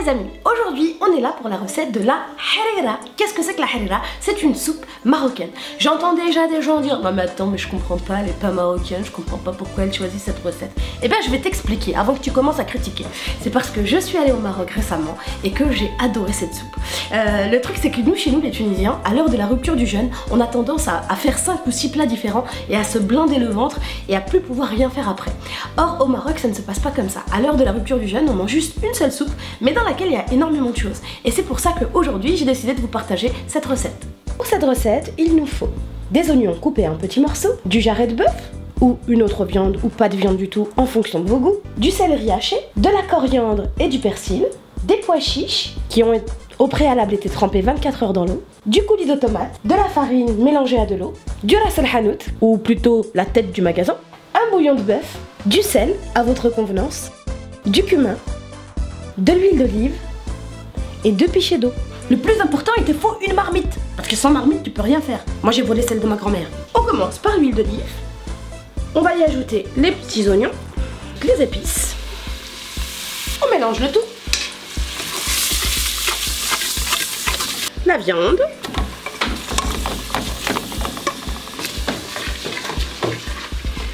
les amis, aujourd'hui on est là pour la recette de la harira. Qu'est-ce que c'est que la harira? C'est une soupe marocaine. J'entends déjà des gens dire non mais attends, mais je comprends pas, elle est pas marocaine, je comprends pas pourquoi elle choisit cette recette. Eh bien je vais t'expliquer avant que tu commences à critiquer. C'est parce que je suis allée au Maroc récemment et que j'ai adoré cette soupe. Le truc c'est que nous, chez nous les Tunisiens, à l'heure de la rupture du jeûne, on a tendance à faire 5 ou 6 plats différents et à se blinder le ventre et à plus pouvoir rien faire après. Or au Maroc ça ne se passe pas comme ça. À l'heure de la rupture du jeûne, on mange juste une seule soupe, mais dans laquelle il y a énormément de choses. Et c'est pour ça qu'aujourd'hui, j'ai décidé de vous partager cette recette. Pour cette recette, il nous faut des oignons coupés en petits morceaux, du jarret de bœuf, ou une autre viande, ou pas de viande du tout, en fonction de vos goûts, du céleri haché, de la coriandre et du persil, des pois chiches, qui ont au préalable été trempés 24 heures dans l'eau, du coulis de tomate, de la farine mélangée à de l'eau, du ras el hanout, ou plutôt la tête du magasin, un bouillon de bœuf, du sel à votre convenance, du cumin, de l'huile d'olive et 2 pichets d'eau. Le plus important, il te faut une marmite, parce que sans marmite tu peux rien faire. Moi j'ai volé celle de ma grand-mère. On commence par l'huile d'olive. On va y ajouter les petits oignons, les épices. On mélange le tout. La viande.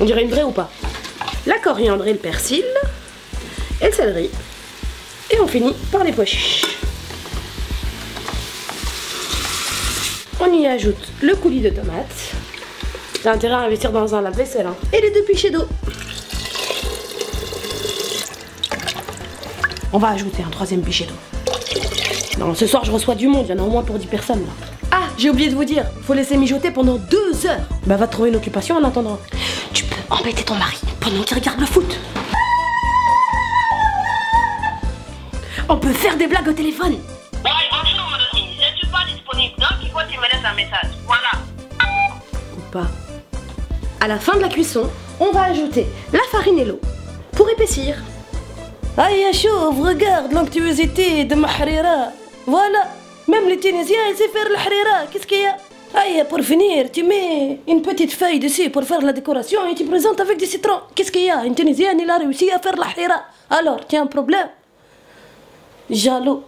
On dirait une vraie ou pas? La coriandre et le persil. Et le céleri. Et on finit par les pois chiches. On y ajoute le coulis de tomate. T'as intérêt à investir dans un lave-vaisselle. Hein. Et les 2 pichets d'eau. On va ajouter un 3e pichet d'eau. Non, ce soir je reçois du monde, il y en a au moins pour 10 personnes là. Ah, j'ai oublié de vous dire, faut laisser mijoter pendant 2 heures. Bah va te trouver une occupation en attendant. Tu peux embêter ton mari pendant qu'il regarde le foot. On peut faire des blagues au téléphone. Oui, bonjour Melanie, je ne suis pas disponible, donc il faut que tu me laisses un message. Voilà. Ou pas. À la fin de la cuisson, on va ajouter la farine et l'eau pour épaissir. Aïe, chauve, regarde l'onctuosité de ma harira. Voilà, même les Tunisiens, ils savent faire la harira. Qu'est-ce qu'il y a? Aïe, pour finir, tu mets une petite feuille dessus pour faire la décoration et tu présentes avec du citron. Qu'est-ce qu'il y a? Une Tunisienne, il a réussi à faire la harira. Alors, tu as un problème? Jaloux.